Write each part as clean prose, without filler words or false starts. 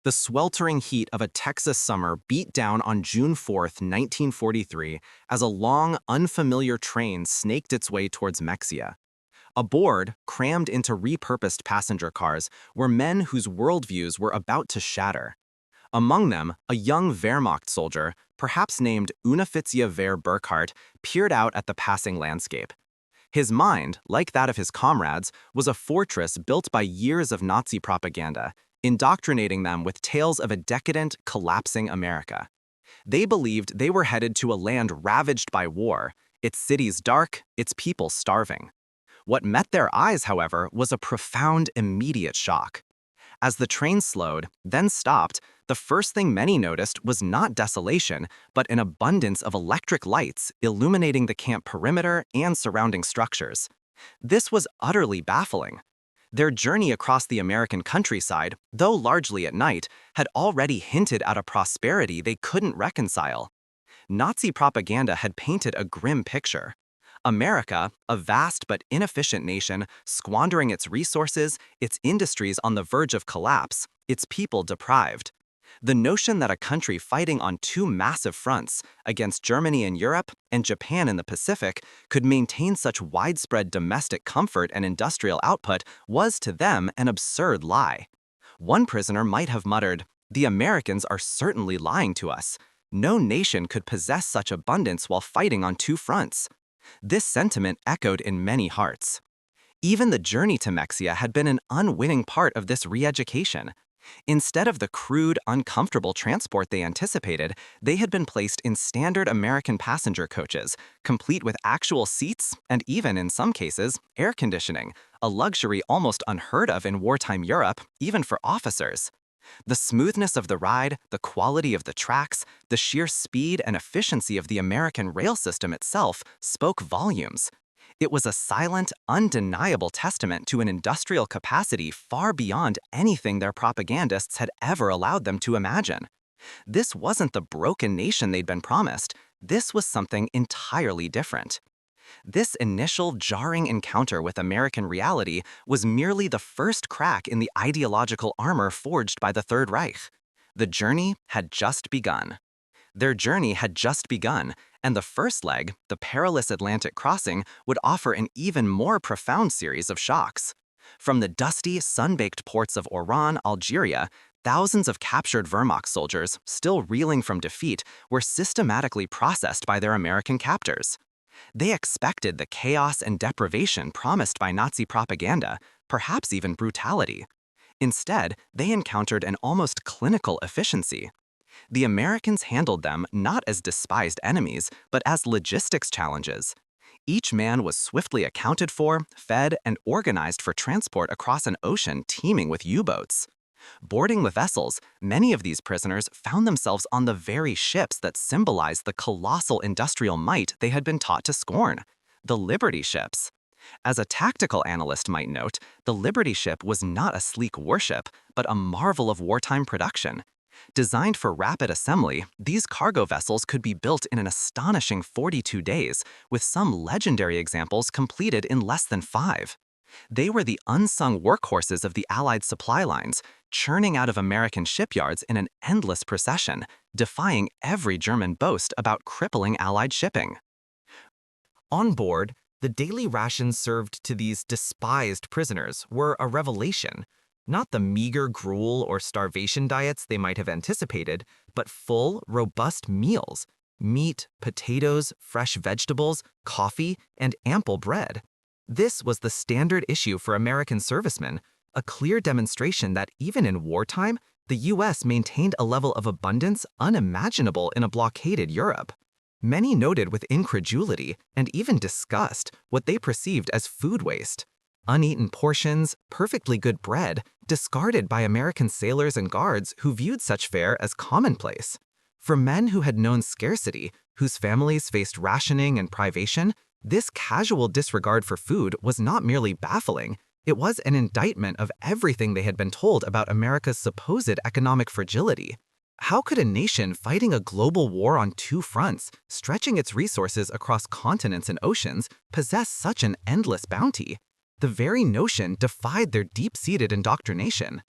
The sweltering heat of a Texas summer beat down on June 4, 1943, as a long, unfamiliar train snaked its way towards Mexia. Aboard, crammed into repurposed passenger cars, were men whose worldviews were about to shatter. Among them, a young Wehrmacht soldier, perhaps named Unoffizier Burkhardt, peered out at the passing landscape. His mind, like that of his comrades, was a fortress built by years of Nazi propaganda, indoctrinating them with tales of a decadent, collapsing America. They believed they were headed to a land ravaged by war, its cities dark, its people starving. What met their eyes, however, was a profound, immediate shock. As the train slowed, then stopped, the first thing many noticed was not desolation, but an abundance of electric lights illuminating the camp perimeter and surrounding structures. This was utterly baffling. Their journey across the American countryside, though largely at night, had already hinted at a prosperity they couldn't reconcile. Nazi propaganda had painted a grim picture. America, a vast but inefficient nation, squandering its resources, its industries on the verge of collapse, its people deprived. The notion that a country fighting on two massive fronts, against Germany in Europe and Japan in the Pacific, could maintain such widespread domestic comfort and industrial output was to them an absurd lie. One prisoner might have muttered, "The Americans are certainly lying to us. No nation could possess such abundance while fighting on two fronts." This sentiment echoed in many hearts. Even the journey to Mexia had been an unwitting part of this re-education. Instead of the crude, uncomfortable transport they anticipated, they had been placed in standard American passenger coaches, complete with actual seats and even, in some cases, air conditioning, a luxury almost unheard of in wartime Europe, even for officers. The smoothness of the ride, the quality of the tracks, the sheer speed and efficiency of the American rail system itself spoke volumes. It was a silent, undeniable testament to an industrial capacity far beyond anything their propagandists had ever allowed them to imagine. This wasn't the broken nation they'd been promised. This was something entirely different. This initial jarring encounter with American reality was merely the first crack in the ideological armor forged by the Third Reich. The journey had just begun. Their journey had just begun, and the first leg, the perilous Atlantic crossing, would offer an even more profound series of shocks. From the dusty, sun-baked ports of Oran, Algeria, thousands of captured Wehrmacht soldiers, still reeling from defeat, were systematically processed by their American captors. They expected the chaos and deprivation promised by Nazi propaganda, perhaps even brutality. Instead, they encountered an almost clinical efficiency. The Americans handled them not as despised enemies, but as logistics challenges. Each man was swiftly accounted for, fed, and organized for transport across an ocean teeming with U-boats. Boarding the vessels, many of these prisoners found themselves on the very ships that symbolized the colossal industrial might they had been taught to scorn, the Liberty ships. As a tactical analyst might note, the Liberty ship was not a sleek warship, but a marvel of wartime production. Designed for rapid assembly, these cargo vessels could be built in an astonishing 42 days, with some legendary examples completed in less than 5. They were the unsung workhorses of the Allied supply lines, churning out of American shipyards in an endless procession, defying every German boast about crippling Allied shipping. On board, the daily rations served to these despised prisoners were a revelation. Not the meager gruel or starvation diets they might have anticipated, but full, robust meals: meat, potatoes, fresh vegetables, coffee, and ample bread. This was the standard issue for American servicemen, a clear demonstration that even in wartime, the U.S. maintained a level of abundance unimaginable in a blockaded Europe. Many noted with incredulity and even disgust what they perceived as food waste. Uneaten portions, perfectly good bread, discarded by American sailors and guards who viewed such fare as commonplace. For men who had known scarcity, whose families faced rationing and privation, this casual disregard for food was not merely baffling, it was an indictment of everything they had been told about America's supposed economic fragility. How could a nation fighting a global war on two fronts, stretching its resources across continents and oceans, possess such an endless bounty? The very notion defied their deep-seated indoctrination.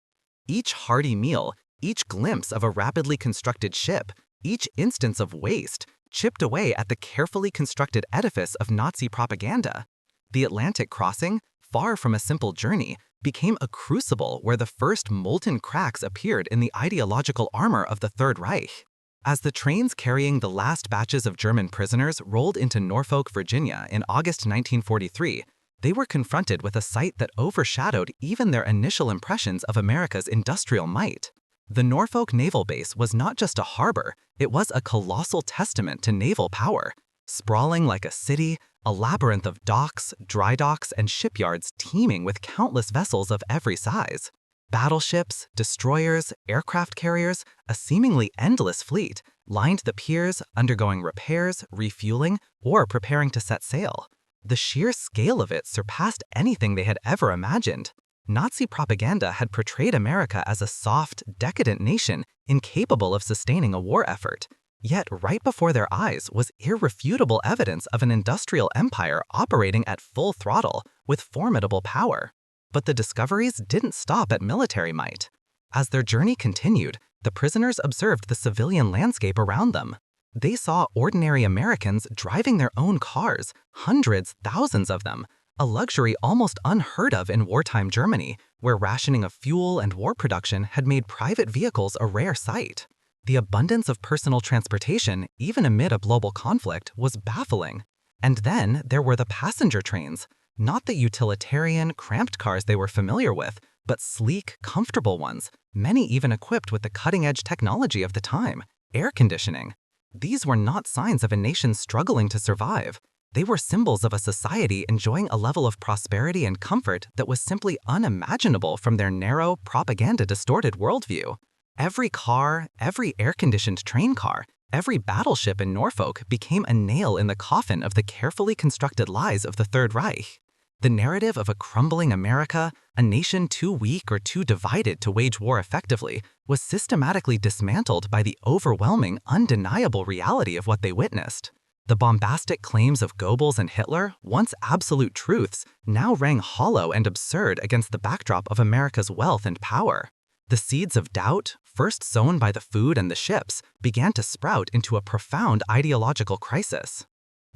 Each hearty meal, Each glimpse of a rapidly constructed ship, each instance of waste, chipped away at the carefully constructed edifice of Nazi propaganda. The Atlantic crossing, far from a simple journey, became a crucible where the first molten cracks appeared in the ideological armor of the Third Reich. As the trains carrying the last batches of German prisoners rolled into Norfolk, Virginia in August 1943, they were confronted with a sight that overshadowed even their initial impressions of America's industrial might. The Norfolk Naval Base was not just a harbor, it was a colossal testament to naval power. Sprawling like a city, a labyrinth of docks, dry docks, and shipyards teeming with countless vessels of every size. Battleships, destroyers, aircraft carriers, a seemingly endless fleet, lined the piers, undergoing repairs, refueling, or preparing to set sail. The sheer scale of it surpassed anything they had ever imagined. Nazi propaganda had portrayed America as a soft, decadent nation incapable of sustaining a war effort. Yet right before their eyes was irrefutable evidence of an industrial empire operating at full throttle with formidable power. But the discoveries didn't stop at military might. As their journey continued, the prisoners observed the civilian landscape around them. They saw ordinary Americans driving their own cars, hundreds, thousands of them, a luxury almost unheard of in wartime Germany, where rationing of fuel and war production had made private vehicles a rare sight. The abundance of personal transportation, even amid a global conflict, was baffling. And then there were the passenger trains, not the utilitarian, cramped cars they were familiar with, but sleek, comfortable ones, many even equipped with the cutting-edge technology of the time, air conditioning. These were not signs of a nation struggling to survive. They were symbols of a society enjoying a level of prosperity and comfort that was simply unimaginable from their narrow, propaganda-distorted worldview. Every car, every air-conditioned train car, every battleship in Norfolk became a nail in the coffin of the carefully constructed lies of the Third Reich. The narrative of a crumbling America, a nation too weak or too divided to wage war effectively, was systematically dismantled by the overwhelming, undeniable reality of what they witnessed. The bombastic claims of Goebbels and Hitler, once absolute truths, now rang hollow and absurd against the backdrop of America's wealth and power. The seeds of doubt, first sown by the food and the ships, began to sprout into a profound ideological crisis.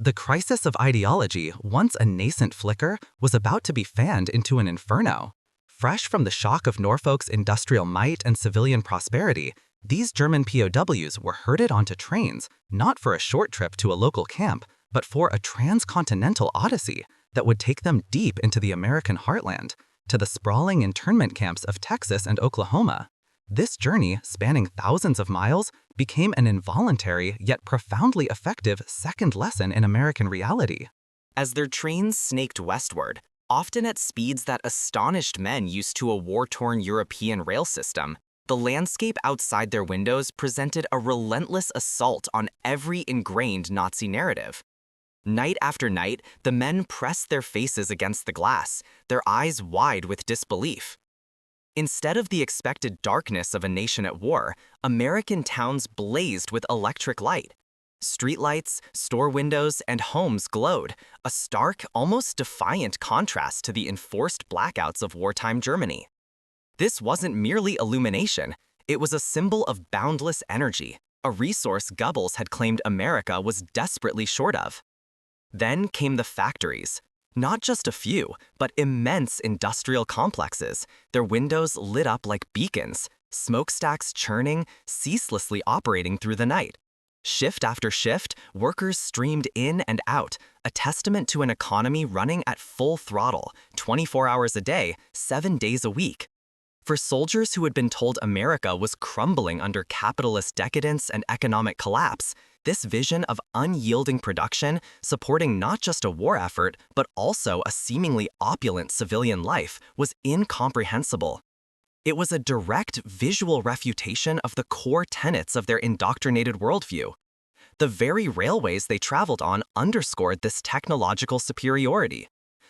The crisis of ideology, once a nascent flicker, was about to be fanned into an inferno. Fresh from the shock of Norfolk's industrial might and civilian prosperity, these German POWs were herded onto trains, not for a short trip to a local camp, but for a transcontinental odyssey that would take them deep into the American heartland, to the sprawling internment camps of Texas and Oklahoma. This journey, spanning thousands of miles, became an involuntary yet profoundly effective second lesson in American reality. As their trains snaked westward, often at speeds that astonished men used to a war-torn European rail system, the landscape outside their windows presented a relentless assault on every ingrained Nazi narrative. Night after night, the men pressed their faces against the glass, their eyes wide with disbelief. Instead of the expected darkness of a nation at war, American towns blazed with electric light. Streetlights, store windows, and homes glowed, a stark, almost defiant contrast to the enforced blackouts of wartime Germany. This wasn't merely illumination, it was a symbol of boundless energy, a resource Goebbels had claimed America was desperately short of. Then came the factories. Not just a few, but immense industrial complexes, their windows lit up like beacons, smokestacks churning, ceaselessly operating through the night. Shift after shift, workers streamed in and out, a testament to an economy running at full throttle, 24 hours a day, 7 days a week. For soldiers who had been told America was crumbling under capitalist decadence and economic collapse, this vision of unyielding production, supporting not just a war effort, but also a seemingly opulent civilian life, was incomprehensible. It was a direct visual refutation of the core tenets of their indoctrinated worldview. The very railways they traveled on underscored this technological superiority.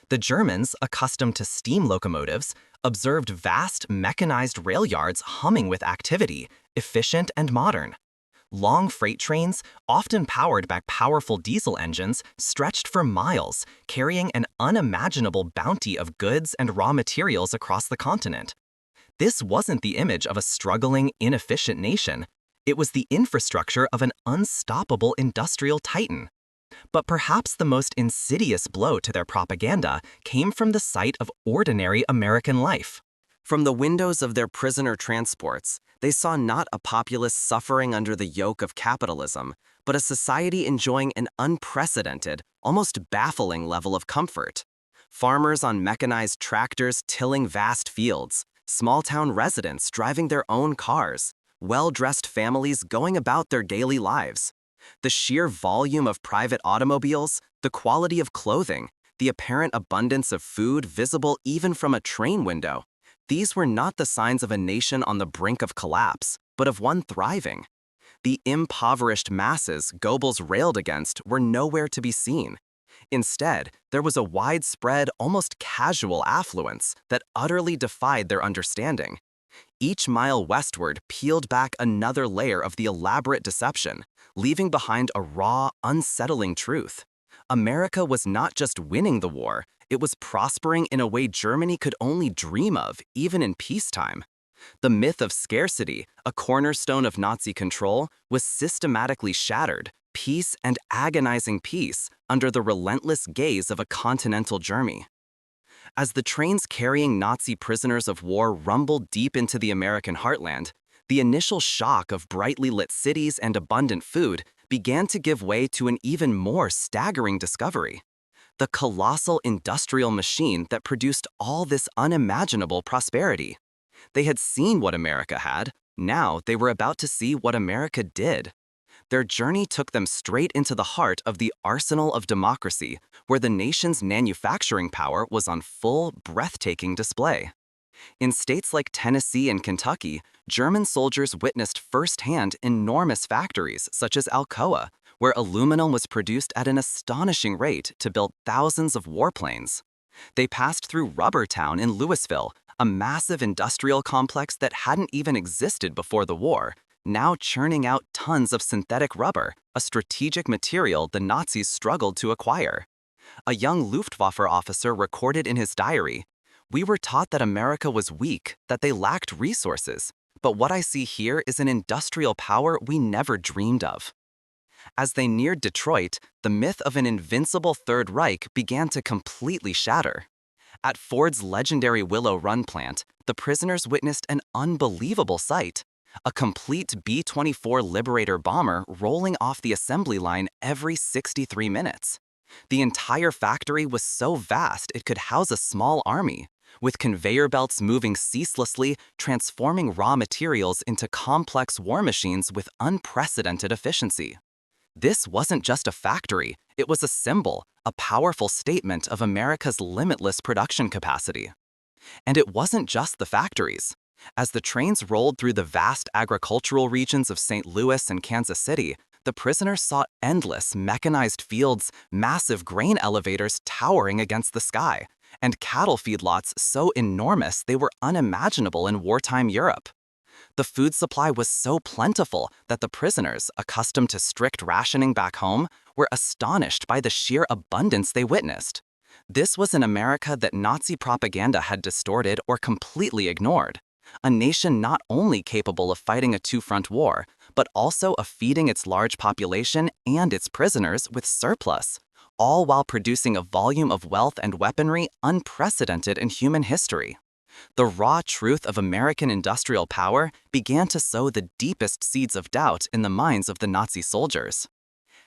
The Germans, accustomed to steam locomotives, observed vast mechanized rail yards humming with activity, efficient and modern. Long freight trains, often powered by powerful diesel engines, stretched for miles, carrying an unimaginable bounty of goods and raw materials across the continent. This wasn't the image of a struggling, inefficient nation. It was the infrastructure of an unstoppable industrial titan. But perhaps the most insidious blow to their propaganda came from the sight of ordinary American life. From the windows of their prisoner transports, they saw not a populace suffering under the yoke of capitalism, but a society enjoying an unprecedented, almost baffling level of comfort. Farmers on mechanized tractors tilling vast fields, small-town residents driving their own cars, well-dressed families going about their daily lives. The sheer volume of private automobiles, the quality of clothing, the apparent abundance of food visible even from a train window, these were not the signs of a nation on the brink of collapse, but of one thriving. The impoverished masses Goebbels railed against were nowhere to be seen. Instead, there was a widespread, almost casual affluence that utterly defied their understanding. Each mile westward peeled back another layer of the elaborate deception, leaving behind a raw, unsettling truth. America was not just winning the war, it was prospering in a way Germany could only dream of, even in peacetime. The myth of scarcity, a cornerstone of Nazi control, was systematically shattered, piece and agonizing peace, under the relentless gaze of a continental Germany. As the trains carrying Nazi prisoners of war rumbled deep into the American heartland, the initial shock of brightly lit cities and abundant food began to give way to an even more staggering discovery: the colossal industrial machine that produced all this unimaginable prosperity. They had seen what America had, now they were about to see what America did. Their journey took them straight into the heart of the arsenal of democracy, where the nation's manufacturing power was on full, breathtaking display. In states like Tennessee and Kentucky, German soldiers witnessed firsthand enormous factories such as Alcoa, where aluminum was produced at an astonishing rate to build thousands of warplanes. They passed through Rubber Town in Louisville, a massive industrial complex that hadn't even existed before the war, now churning out tons of synthetic rubber, a strategic material the Nazis struggled to acquire. A young Luftwaffe officer recorded in his diary, "We were taught that America was weak, that they lacked resources, but what I see here is an industrial power we never dreamed of." As they neared Detroit, the myth of an invincible Third Reich began to completely shatter. At Ford's legendary Willow Run plant, the prisoners witnessed an unbelievable sight: a complete B-24 Liberator bomber rolling off the assembly line every 63 minutes. The entire factory was so vast it could house a small army, with conveyor belts moving ceaselessly, transforming raw materials into complex war machines with unprecedented efficiency. This wasn't just a factory, it was a symbol, a powerful statement of America's limitless production capacity. And it wasn't just the factories. As the trains rolled through the vast agricultural regions of St. Louis and Kansas City, the prisoners saw endless mechanized fields, massive grain elevators towering against the sky, and cattle feedlots so enormous they were unimaginable in wartime Europe. The food supply was so plentiful that the prisoners, accustomed to strict rationing back home, were astonished by the sheer abundance they witnessed. This was an America that Nazi propaganda had distorted or completely ignored. A nation not only capable of fighting a two-front war, but also of feeding its large population and its prisoners with surplus, all while producing a volume of wealth and weaponry unprecedented in human history. The raw truth of American industrial power began to sow the deepest seeds of doubt in the minds of the Nazi soldiers.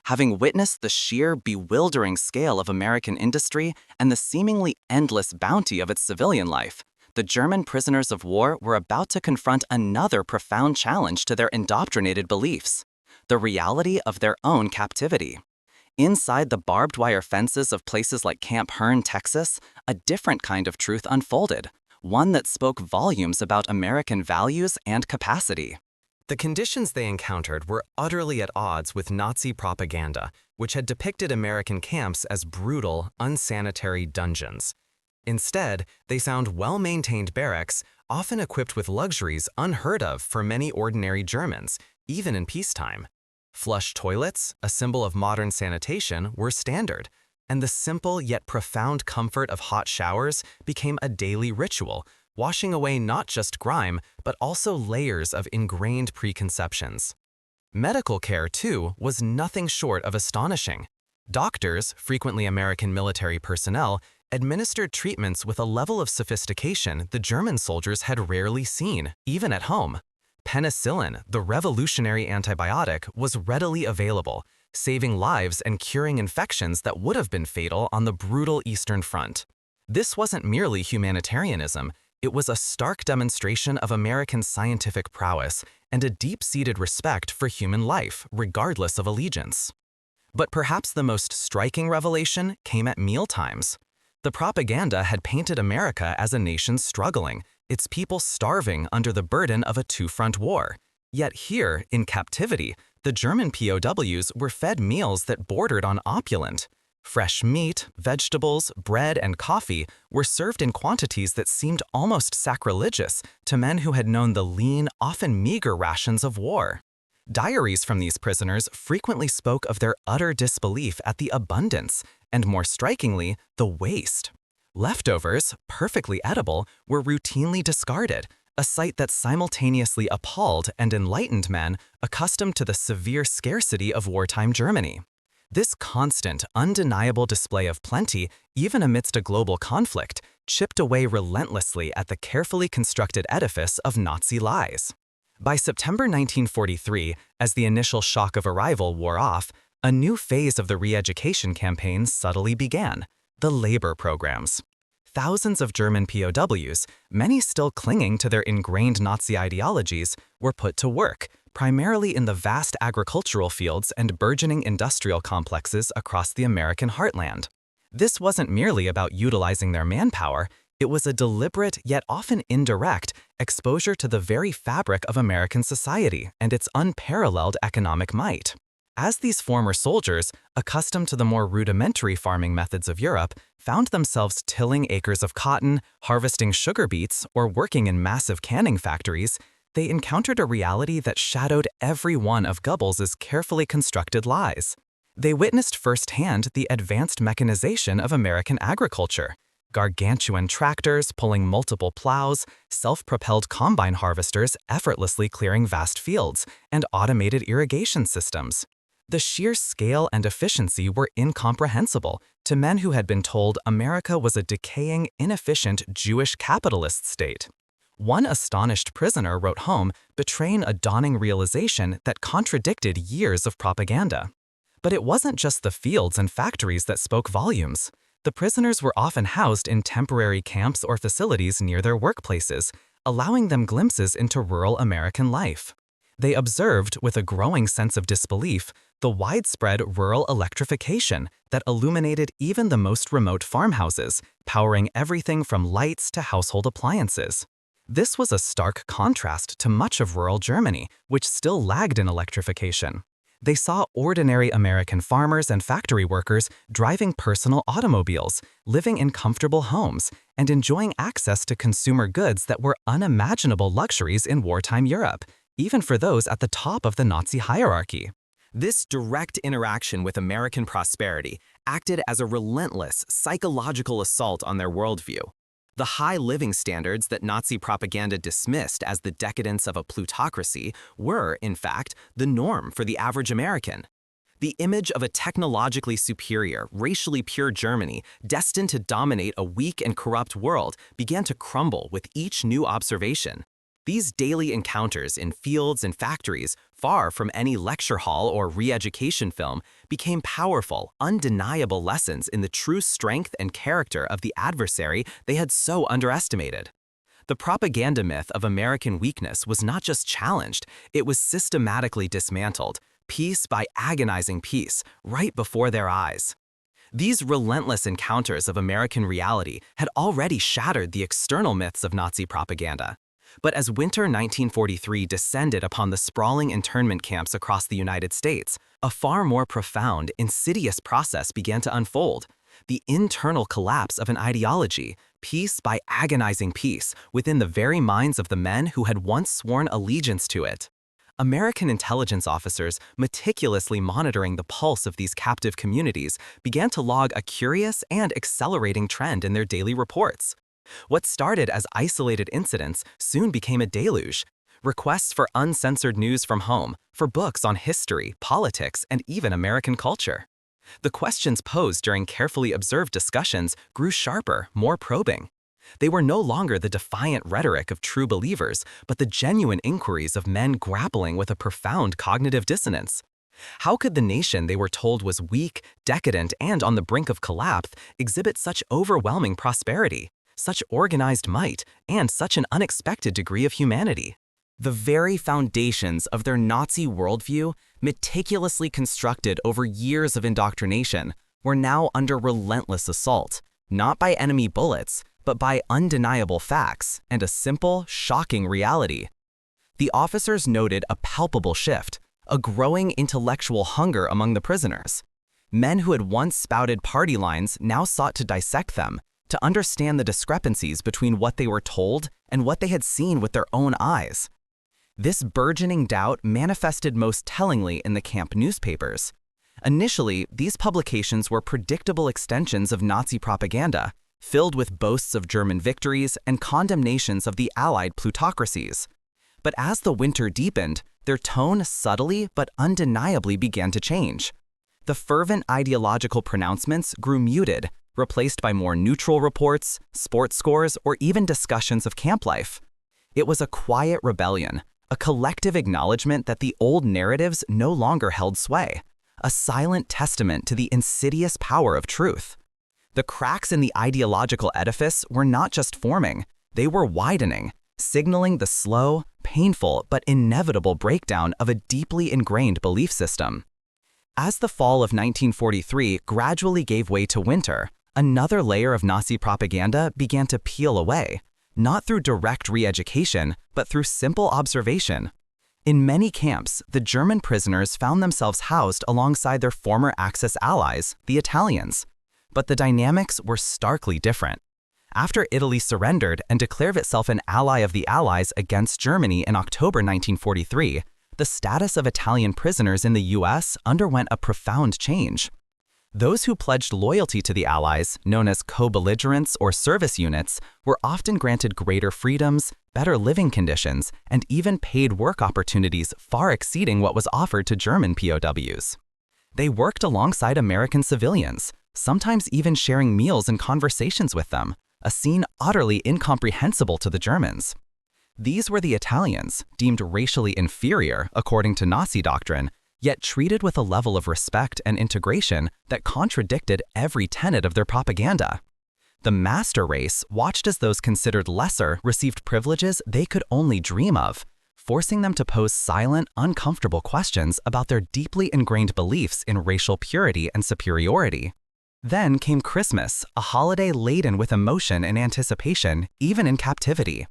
Having witnessed the sheer, bewildering scale of American industry and the seemingly endless bounty of its civilian life, the German prisoners of war were about to confront another profound challenge to their indoctrinated beliefs: the reality of their own captivity. Inside the barbed wire fences of places like Camp Hearn, Texas, a different kind of truth unfolded, one that spoke volumes about American values and capacity. The conditions they encountered were utterly at odds with Nazi propaganda, which had depicted American camps as brutal, unsanitary dungeons. Instead, they found well-maintained barracks, often equipped with luxuries unheard of for many ordinary Germans, even in peacetime. Flush toilets, a symbol of modern sanitation, were standard, and the simple yet profound comfort of hot showers became a daily ritual, washing away not just grime, but also layers of ingrained preconceptions. Medical care, too, was nothing short of astonishing. Doctors, frequently American military personnel, administered treatments with a level of sophistication the German soldiers had rarely seen, even at home. Penicillin, the revolutionary antibiotic, was readily available, saving lives and curing infections that would have been fatal on the brutal Eastern Front. This wasn't merely humanitarianism, it was a stark demonstration of American scientific prowess and a deep-seated respect for human life, regardless of allegiance. But perhaps the most striking revelation came at mealtimes. The propaganda had painted America as a nation struggling, its people starving under the burden of a two-front war. Yet here, in captivity, the German POWs were fed meals that bordered on opulent. Fresh meat, vegetables, bread, and coffee were served in quantities that seemed almost sacrilegious to men who had known the lean, often meager rations of war. Diaries from these prisoners frequently spoke of their utter disbelief at the abundance, and more strikingly, the waste. Leftovers, perfectly edible, were routinely discarded, a sight that simultaneously appalled and enlightened men accustomed to the severe scarcity of wartime Germany. This constant, undeniable display of plenty, even amidst a global conflict, chipped away relentlessly at the carefully constructed edifice of Nazi lies. By September 1943, as the initial shock of arrival wore off, a new phase of the re-education campaign subtly began: the labor programs. Thousands of German POWs, many still clinging to their ingrained Nazi ideologies, were put to work, primarily in the vast agricultural fields and burgeoning industrial complexes across the American heartland. This wasn't merely about utilizing their manpower, it was a deliberate, yet often indirect, exposure to the very fabric of American society and its unparalleled economic might. As these former soldiers, accustomed to the more rudimentary farming methods of Europe, found themselves tilling acres of cotton, harvesting sugar beets, or working in massive canning factories, they encountered a reality that shadowed every one of Goebbels's carefully constructed lies. They witnessed firsthand the advanced mechanization of American agriculture: gargantuan tractors pulling multiple plows, self-propelled combine harvesters effortlessly clearing vast fields, and automated irrigation systems. The sheer scale and efficiency were incomprehensible to men who had been told America was a decaying, inefficient Jewish capitalist state. One astonished prisoner wrote home, betraying a dawning realization that contradicted years of propaganda. But it wasn't just the fields and factories that spoke volumes. The prisoners were often housed in temporary camps or facilities near their workplaces, allowing them glimpses into rural American life. They observed, with a growing sense of disbelief, the widespread rural electrification that illuminated even the most remote farmhouses, powering everything from lights to household appliances. This was a stark contrast to much of rural Germany, which still lagged in electrification. They saw ordinary American farmers and factory workers driving personal automobiles, living in comfortable homes, and enjoying access to consumer goods that were unimaginable luxuries in wartime Europe, even for those at the top of the Nazi hierarchy. This direct interaction with American prosperity acted as a relentless psychological assault on their worldview. The high living standards that Nazi propaganda dismissed as the decadence of a plutocracy were, in fact, the norm for the average American. The image of a technologically superior, racially pure Germany destined to dominate a weak and corrupt world began to crumble with each new observation. These daily encounters in fields and factories, far from any lecture hall or re-education film, became powerful, undeniable lessons in the true strength and character of the adversary they had so underestimated. The propaganda myth of American weakness was not just challenged, it was systematically dismantled, piece by agonizing piece, right before their eyes. These relentless encounters of American reality had already shattered the external myths of Nazi propaganda. But as winter 1943 descended upon the sprawling internment camps across the United States, a far more profound, insidious process began to unfold: the internal collapse of an ideology, piece by agonizing piece, within the very minds of the men who had once sworn allegiance to it. American intelligence officers, meticulously monitoring the pulse of these captive communities, began to log a curious and accelerating trend in their daily reports. What started as isolated incidents soon became a deluge. Requests for uncensored news from home, for books on history, politics, and even American culture. The questions posed during carefully observed discussions grew sharper, more probing. They were no longer the defiant rhetoric of true believers, but the genuine inquiries of men grappling with a profound cognitive dissonance. How could the nation they were told was weak, decadent, and on the brink of collapse exhibit such overwhelming prosperity, such organized might, and such an unexpected degree of humanity? The very foundations of their Nazi worldview, meticulously constructed over years of indoctrination, were now under relentless assault, not by enemy bullets, but by undeniable facts and a simple, shocking reality. The officers noted a palpable shift, a growing intellectual hunger among the prisoners. Men who had once spouted party lines now sought to dissect them, to understand the discrepancies between what they were told and what they had seen with their own eyes. This burgeoning doubt manifested most tellingly in the camp newspapers. Initially, these publications were predictable extensions of Nazi propaganda, filled with boasts of German victories and condemnations of the Allied plutocracies. But as the winter deepened, their tone subtly but undeniably began to change. The fervent ideological pronouncements grew muted, replaced by more neutral reports, sports scores, or even discussions of camp life. It was a quiet rebellion, a collective acknowledgement that the old narratives no longer held sway, a silent testament to the insidious power of truth. The cracks in the ideological edifice were not just forming, they were widening, signaling the slow, painful, but inevitable breakdown of a deeply ingrained belief system. As the fall of 1943 gradually gave way to winter, another layer of Nazi propaganda began to peel away, not through direct re-education, but through simple observation. In many camps, the German prisoners found themselves housed alongside their former Axis allies, the Italians. But the dynamics were starkly different. After Italy surrendered and declared itself an ally of the Allies against Germany in October 1943, the status of Italian prisoners in the US underwent a profound change. Those who pledged loyalty to the Allies, known as co-belligerents or service units, were often granted greater freedoms, better living conditions, and even paid work opportunities far exceeding what was offered to German POWs. They worked alongside American civilians, sometimes even sharing meals and conversations with them, a scene utterly incomprehensible to the Germans. These were the Italians, deemed racially inferior according to Nazi doctrine, yet treated with a level of respect and integration that contradicted every tenet of their propaganda. The master race watched as those considered lesser received privileges they could only dream of, forcing them to pose silent, uncomfortable questions about their deeply ingrained beliefs in racial purity and superiority. Then came Christmas, a holiday laden with emotion and anticipation, even in captivity.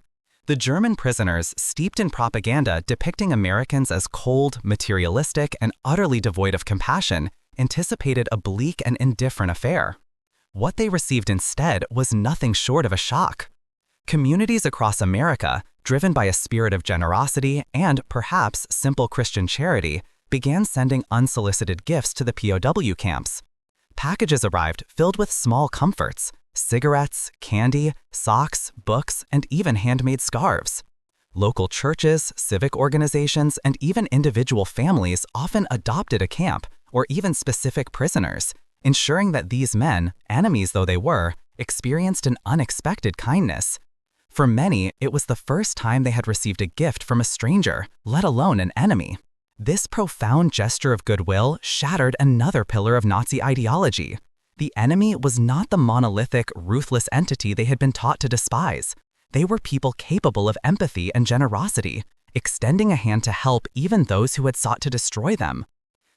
The German prisoners, steeped in propaganda depicting Americans as cold, materialistic, and utterly devoid of compassion, anticipated a bleak and indifferent affair. What they received instead was nothing short of a shock. Communities across America, driven by a spirit of generosity and, perhaps, simple Christian charity, began sending unsolicited gifts to the POW camps. Packages arrived filled with small comforts, cigarettes, candy, socks, books, and even handmade scarves. Local churches, civic organizations, and even individual families often adopted a camp or even specific prisoners, ensuring that these men, enemies though they were, experienced an unexpected kindness. For many, it was the first time they had received a gift from a stranger, let alone an enemy. This profound gesture of goodwill shattered another pillar of Nazi ideology. The enemy was not the monolithic, ruthless entity they had been taught to despise. They were people capable of empathy and generosity, extending a hand to help even those who had sought to destroy them.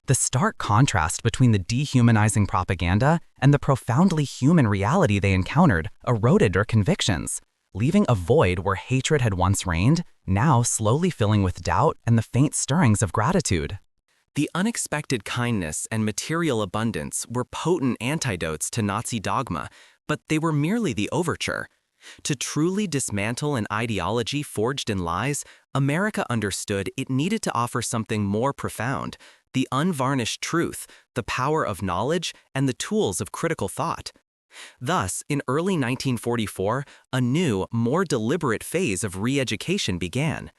The stark contrast between the dehumanizing propaganda and the profoundly human reality they encountered eroded their convictions, leaving a void where hatred had once reigned, now slowly filling with doubt and the faint stirrings of gratitude. The unexpected kindness and material abundance were potent antidotes to Nazi dogma, but they were merely the overture. To truly dismantle an ideology forged in lies, America understood it needed to offer something more profound: the unvarnished truth, the power of knowledge, and the tools of critical thought. Thus, in early 1944, a new, more deliberate phase of re-education began.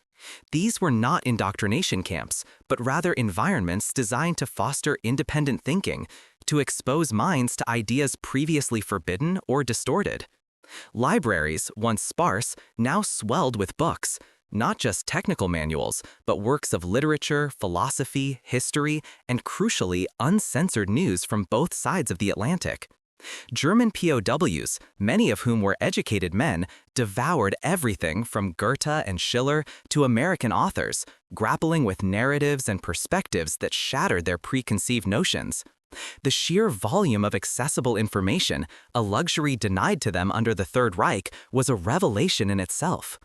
These were not indoctrination camps, but rather environments designed to foster independent thinking, to expose minds to ideas previously forbidden or distorted. Libraries, once sparse, now swelled with books, not just technical manuals, but works of literature, philosophy, history, and crucially, uncensored news from both sides of the Atlantic. German POWs, many of whom were educated men, devoured everything from Goethe and Schiller to American authors, grappling with narratives and perspectives that shattered their preconceived notions. The sheer volume of accessible information, a luxury denied to them under the Third Reich, was a revelation in itself.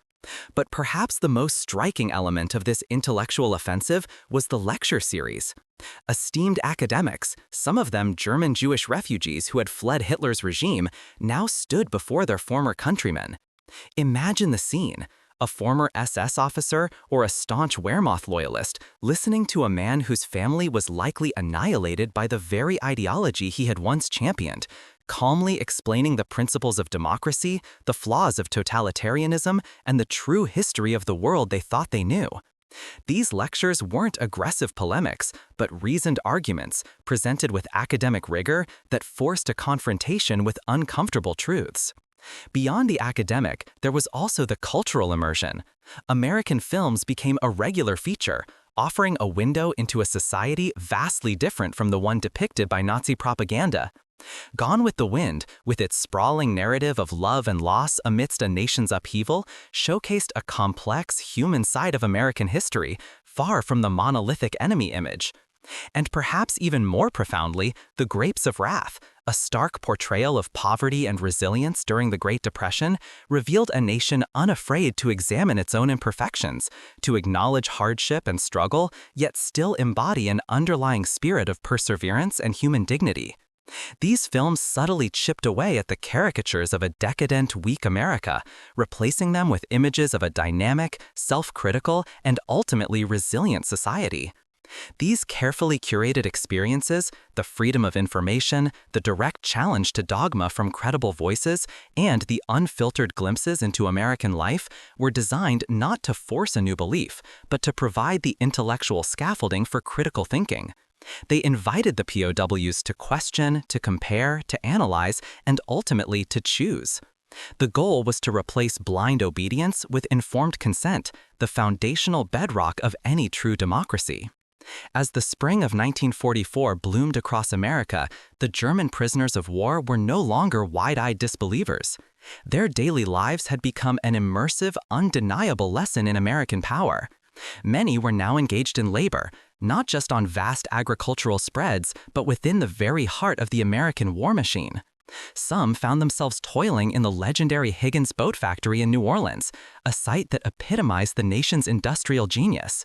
But perhaps the most striking element of this intellectual offensive was the lecture series. Esteemed academics, some of them German Jewish refugees who had fled Hitler's regime, now stood before their former countrymen. Imagine the scene. A former SS officer or a staunch Wehrmacht loyalist listening to a man whose family was likely annihilated by the very ideology he had once championed, calmly explaining the principles of democracy, the flaws of totalitarianism, and the true history of the world they thought they knew. These lectures weren't aggressive polemics, but reasoned arguments presented with academic rigor that forced a confrontation with uncomfortable truths. Beyond the academic, there was also the cultural immersion. American films became a regular feature, offering a window into a society vastly different from the one depicted by Nazi propaganda. Gone with the Wind, with its sprawling narrative of love and loss amidst a nation's upheaval, showcased a complex human side of American history, far from the monolithic enemy image. And perhaps even more profoundly, The Grapes of Wrath, a stark portrayal of poverty and resilience during the Great Depression, revealed a nation unafraid to examine its own imperfections, to acknowledge hardship and struggle, yet still embody an underlying spirit of perseverance and human dignity. These films subtly chipped away at the caricatures of a decadent, weak America, replacing them with images of a dynamic, self-critical, and ultimately resilient society. These carefully curated experiences, the freedom of information, the direct challenge to dogma from credible voices, and the unfiltered glimpses into American life were designed not to force a new belief, but to provide the intellectual scaffolding for critical thinking. They invited the POWs to question, to compare, to analyze, and ultimately to choose. The goal was to replace blind obedience with informed consent, the foundational bedrock of any true democracy. As the spring of 1944 bloomed across America, the German prisoners of war were no longer wide-eyed disbelievers. Their daily lives had become an immersive, undeniable lesson in American power. Many were now engaged in labor, not just on vast agricultural spreads, but within the very heart of the American war machine. Some found themselves toiling in the legendary Higgins boat factory in New Orleans, a site that epitomized the nation's industrial genius.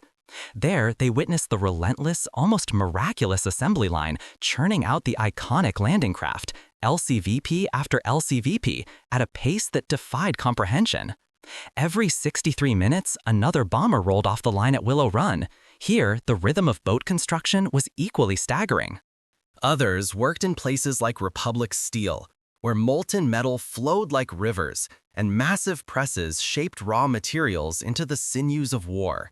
There, they witnessed the relentless, almost miraculous assembly line churning out the iconic landing craft, LCVP after LCVP, at a pace that defied comprehension. Every 63 minutes, another bomber rolled off the line at Willow Run. Here, the rhythm of boat construction was equally staggering. Others worked in places like Republic Steel, where molten metal flowed like rivers, and massive presses shaped raw materials into the sinews of war.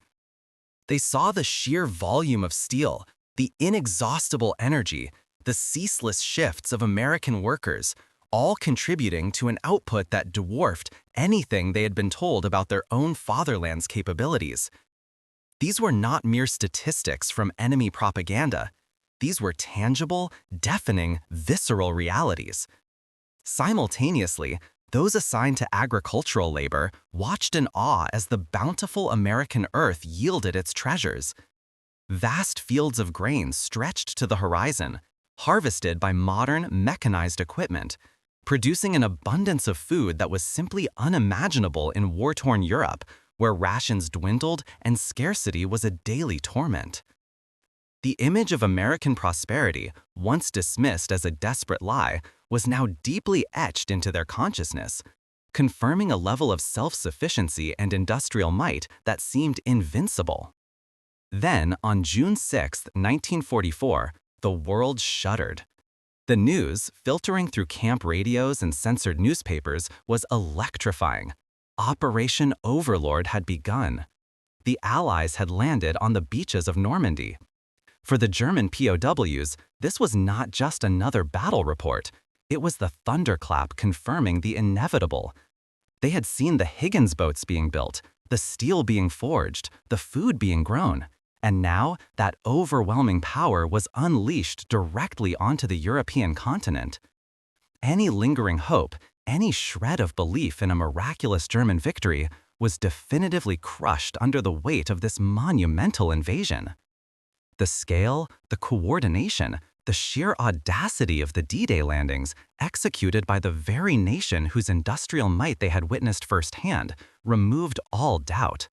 They saw the sheer volume of steel, the inexhaustible energy, the ceaseless shifts of American workers, all contributing to an output that dwarfed anything they had been told about their own fatherland's capabilities. These were not mere statistics from enemy propaganda. These were tangible, deafening, visceral realities. Simultaneously, those assigned to agricultural labor watched in awe as the bountiful American earth yielded its treasures. Vast fields of grain stretched to the horizon, harvested by modern, mechanized equipment, producing an abundance of food that was simply unimaginable in war-torn Europe, where rations dwindled and scarcity was a daily torment. The image of American prosperity, once dismissed as a desperate lie, was now deeply etched into their consciousness, confirming a level of self-sufficiency and industrial might that seemed invincible. Then, on June 6, 1944, the world shuddered. The news, filtering through camp radios and censored newspapers, was electrifying. Operation Overlord had begun. The Allies had landed on the beaches of Normandy. For the German POWs, this was not just another battle report. It was the thunderclap confirming the inevitable. They had seen the Higgins boats being built, the steel being forged, the food being grown. And now, that overwhelming power was unleashed directly onto the European continent. Any lingering hope, any shred of belief in a miraculous German victory, was definitively crushed under the weight of this monumental invasion. The scale, the coordination, the sheer audacity of the D-Day landings, executed by the very nation whose industrial might they had witnessed firsthand, removed all doubt.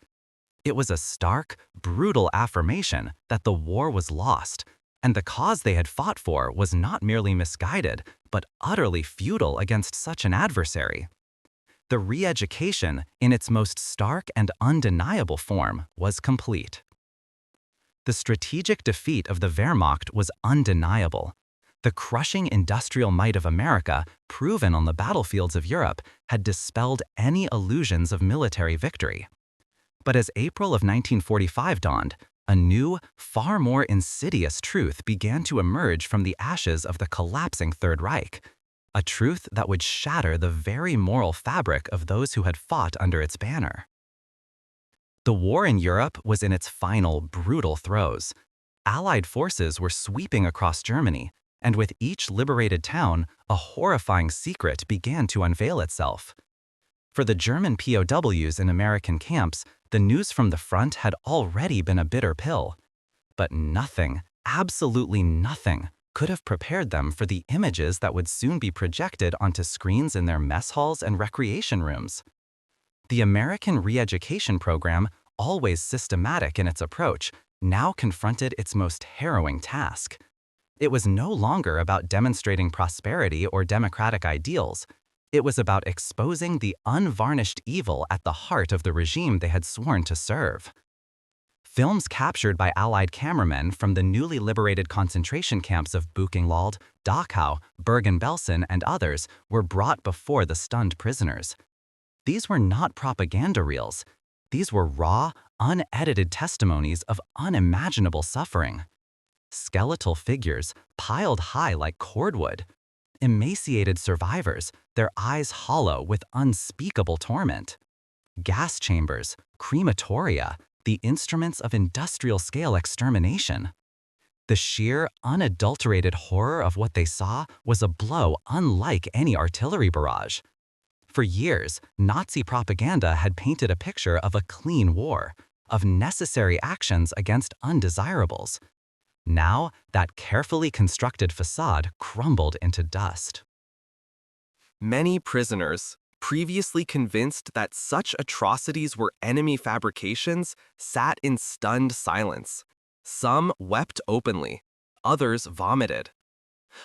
It was a stark, brutal affirmation that the war was lost, and the cause they had fought for was not merely misguided, but utterly futile against such an adversary. The re-education, in its most stark and undeniable form, was complete. The strategic defeat of the Wehrmacht was undeniable. The crushing industrial might of America, proven on the battlefields of Europe, had dispelled any illusions of military victory. But as April of 1945 dawned, a new, far more insidious truth began to emerge from the ashes of the collapsing Third Reich, a truth that would shatter the very moral fabric of those who had fought under its banner. The war in Europe was in its final, brutal throes. Allied forces were sweeping across Germany, and with each liberated town, a horrifying secret began to unveil itself. For the German POWs in American camps, the news from the front had already been a bitter pill. But nothing, absolutely nothing, could have prepared them for the images that would soon be projected onto screens in their mess halls and recreation rooms. The American re-education program, always systematic in its approach, now confronted its most harrowing task. It was no longer about demonstrating prosperity or democratic ideals. It was about exposing the unvarnished evil at the heart of the regime they had sworn to serve. Films captured by Allied cameramen from the newly liberated concentration camps of Buchenwald, Dachau, Bergen-Belsen, and others were brought before the stunned prisoners. These were not propaganda reels. These were raw, unedited testimonies of unimaginable suffering. Skeletal figures piled high like cordwood. Emaciated survivors, their eyes hollow with unspeakable torment. Gas chambers, crematoria, the instruments of industrial-scale extermination. The sheer, unadulterated horror of what they saw was a blow unlike any artillery barrage. For years, Nazi propaganda had painted a picture of a clean war, of necessary actions against undesirables. Now, that carefully constructed facade crumbled into dust. Many prisoners, previously convinced that such atrocities were enemy fabrications, sat in stunned silence. Some wept openly, others vomited.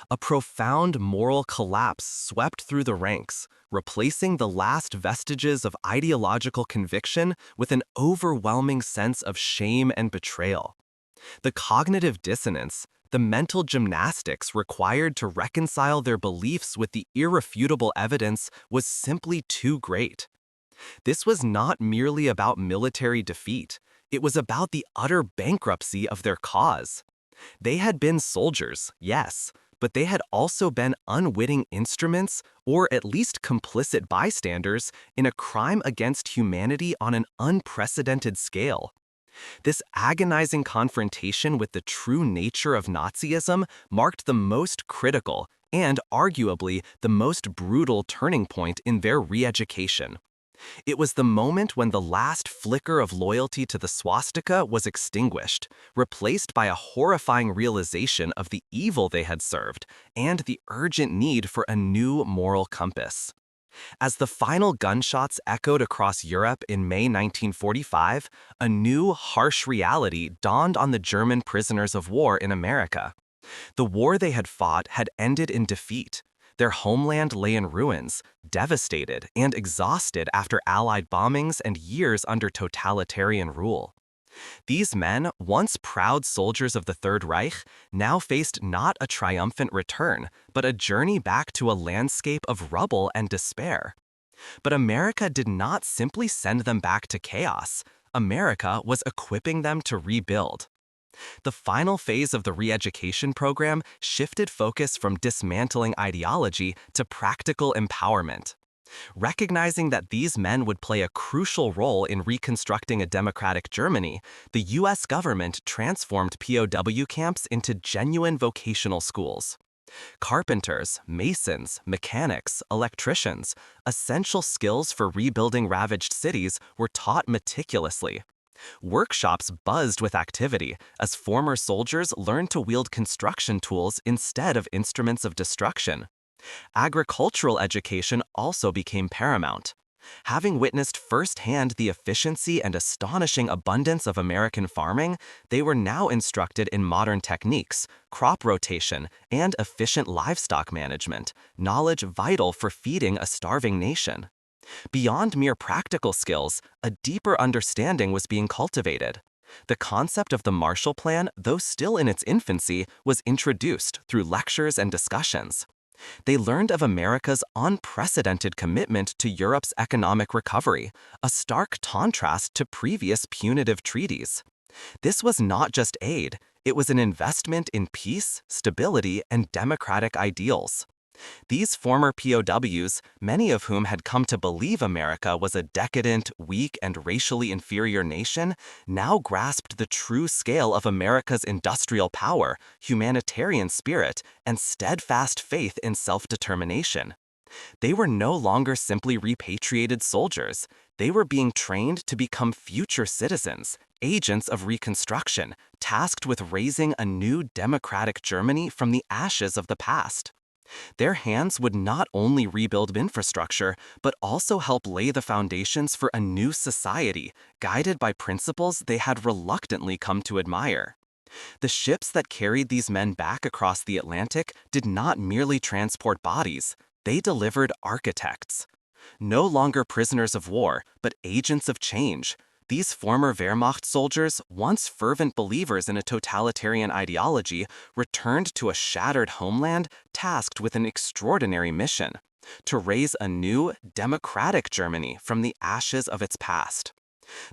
A profound moral collapse swept through the ranks, replacing the last vestiges of ideological conviction with an overwhelming sense of shame and betrayal. The cognitive dissonance, the mental gymnastics required to reconcile their beliefs with the irrefutable evidence was simply too great. This was not merely about military defeat. It was about the utter bankruptcy of their cause. They had been soldiers, yes, but they had also been unwitting instruments, or at least complicit bystanders, in a crime against humanity on an unprecedented scale. This agonizing confrontation with the true nature of Nazism marked the most critical and, arguably, the most brutal turning point in their re-education. It was the moment when the last flicker of loyalty to the swastika was extinguished, replaced by a horrifying realization of the evil they had served and the urgent need for a new moral compass. As the final gunshots echoed across Europe in May 1945, a new, harsh reality dawned on the German prisoners of war in America. The war they had fought had ended in defeat. Their homeland lay in ruins, devastated and exhausted after Allied bombings and years under totalitarian rule. These men, once proud soldiers of the Third Reich, now faced not a triumphant return, but a journey back to a landscape of rubble and despair. But America did not simply send them back to chaos. America was equipping them to rebuild. The final phase of the re-education program shifted focus from dismantling ideology to practical empowerment. Recognizing that these men would play a crucial role in reconstructing a democratic Germany, the U.S. government transformed POW camps into genuine vocational schools. Carpenters, masons, mechanics, electricians, essential skills for rebuilding ravaged cities were taught meticulously. Workshops buzzed with activity as former soldiers learned to wield construction tools instead of instruments of destruction. Agricultural education also became paramount. Having witnessed firsthand the efficiency and astonishing abundance of American farming, they were now instructed in modern techniques, crop rotation, and efficient livestock management, knowledge vital for feeding a starving nation. Beyond mere practical skills, a deeper understanding was being cultivated. The concept of the Marshall Plan, though still in its infancy, was introduced through lectures and discussions. They learned of America's unprecedented commitment to Europe's economic recovery, a stark contrast to previous punitive treaties. This was not just aid, it was an investment in peace, stability, and democratic ideals. These former POWs, many of whom had come to believe America was a decadent, weak, and racially inferior nation, now grasped the true scale of America's industrial power, humanitarian spirit, and steadfast faith in self-determination. They were no longer simply repatriated soldiers. They were being trained to become future citizens, agents of reconstruction, tasked with raising a new democratic Germany from the ashes of the past. Their hands would not only rebuild infrastructure, but also help lay the foundations for a new society, guided by principles they had reluctantly come to admire. The ships that carried these men back across the Atlantic did not merely transport bodies, they delivered architects. No longer prisoners of war, but agents of change. These former Wehrmacht soldiers, once fervent believers in a totalitarian ideology, returned to a shattered homeland tasked with an extraordinary mission: to raise a new, democratic Germany from the ashes of its past.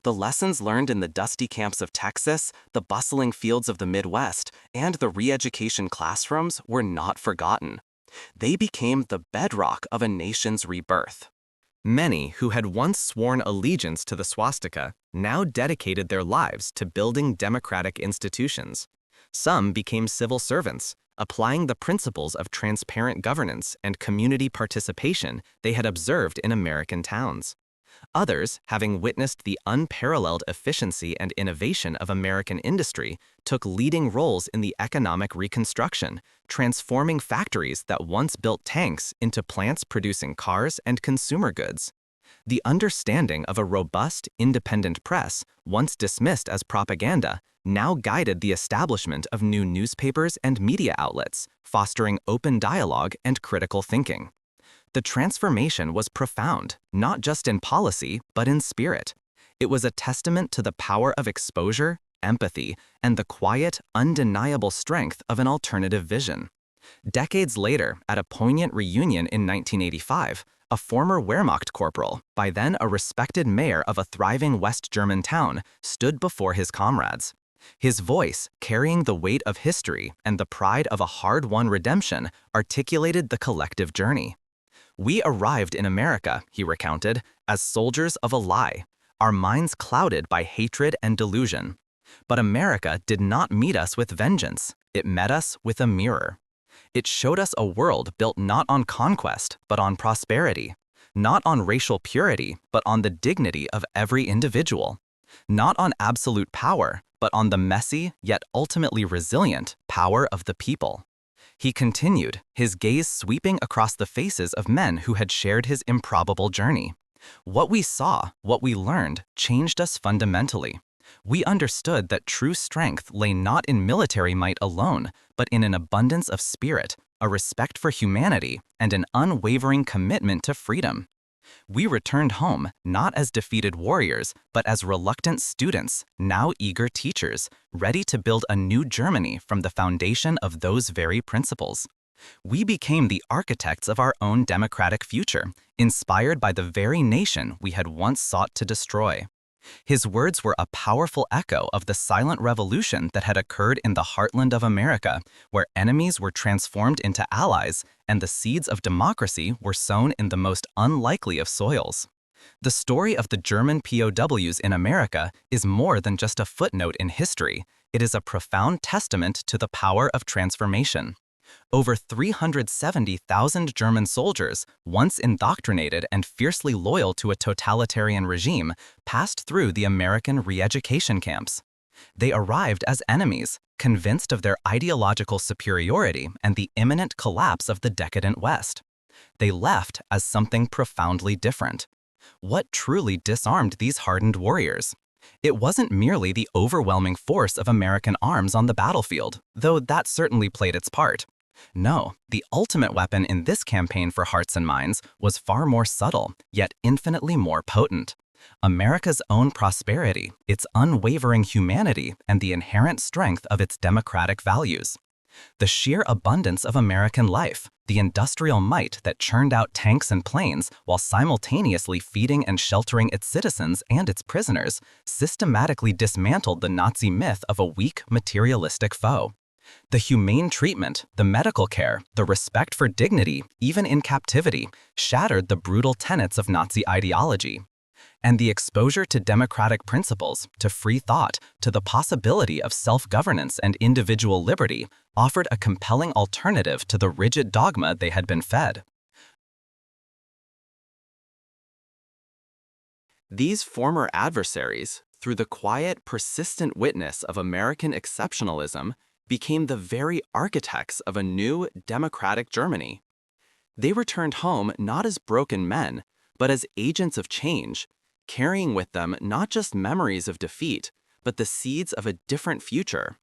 The lessons learned in the dusty camps of Texas, the bustling fields of the Midwest, and the re-education classrooms were not forgotten. They became the bedrock of a nation's rebirth. Many who had once sworn allegiance to the swastika now dedicated their lives to building democratic institutions. Some became civil servants, applying the principles of transparent governance and community participation they had observed in American towns. Others, having witnessed the unparalleled efficiency and innovation of American industry, took leading roles in the economic reconstruction, transforming factories that once built tanks into plants producing cars and consumer goods. The understanding of a robust, independent press, once dismissed as propaganda, now guided the establishment of new newspapers and media outlets, fostering open dialogue and critical thinking. The transformation was profound, not just in policy, but in spirit. It was a testament to the power of exposure, empathy, and the quiet, undeniable strength of an alternative vision. Decades later, at a poignant reunion in 1985, a former Wehrmacht corporal, by then a respected mayor of a thriving West German town, stood before his comrades. His voice, carrying the weight of history and the pride of a hard-won redemption, articulated the collective journey. "We arrived in America," he recounted, "as soldiers of a lie, our minds clouded by hatred and delusion. But America did not meet us with vengeance, it met us with a mirror. It showed us a world built not on conquest, but on prosperity, not on racial purity, but on the dignity of every individual, not on absolute power, but on the messy, yet ultimately resilient, power of the people." He continued, his gaze sweeping across the faces of men who had shared his improbable journey. "What we saw, what we learned, changed us fundamentally. We understood that true strength lay not in military might alone, but in an abundance of spirit, a respect for humanity, and an unwavering commitment to freedom. We returned home not as defeated warriors, but as reluctant students, now eager teachers, ready to build a new Germany from the foundation of those very principles. We became the architects of our own democratic future, inspired by the very nation we had once sought to destroy. His words were a powerful echo of the silent revolution that had occurred in the heartland of America, where enemies were transformed into allies and the seeds of democracy were sown in the most unlikely of soils. The story of the German POWs in America is more than just a footnote in history. It is a profound testament to the power of transformation. Over 370,000 German soldiers, once indoctrinated and fiercely loyal to a totalitarian regime, passed through the American re-education camps. They arrived as enemies, convinced of their ideological superiority and the imminent collapse of the decadent West. They left as something profoundly different. What truly disarmed these hardened warriors? It wasn't merely the overwhelming force of American arms on the battlefield, though that certainly played its part. No, the ultimate weapon in this campaign for hearts and minds was far more subtle, yet infinitely more potent. America's own prosperity, its unwavering humanity, and the inherent strength of its democratic values. The sheer abundance of American life, the industrial might that churned out tanks and planes while simultaneously feeding and sheltering its citizens and its prisoners, systematically dismantled the Nazi myth of a weak, materialistic foe. The humane treatment, the medical care, the respect for dignity, even in captivity, shattered the brutal tenets of Nazi ideology. And the exposure to democratic principles, to free thought, to the possibility of self-governance and individual liberty, offered a compelling alternative to the rigid dogma they had been fed. These former adversaries, through the quiet, persistent witness of American exceptionalism, became the very architects of a new, democratic Germany. They returned home not as broken men, but as agents of change, carrying with them not just memories of defeat, but the seeds of a different future.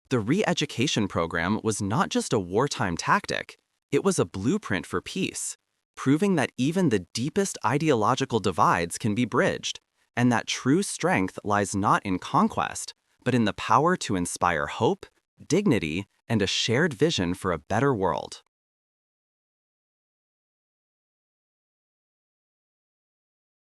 The re-education program was not just a wartime tactic, it was a blueprint for peace, proving that even the deepest ideological divides can be bridged, and that true strength lies not in conquest, but in the power to inspire hope, dignity, and a shared vision for a better world.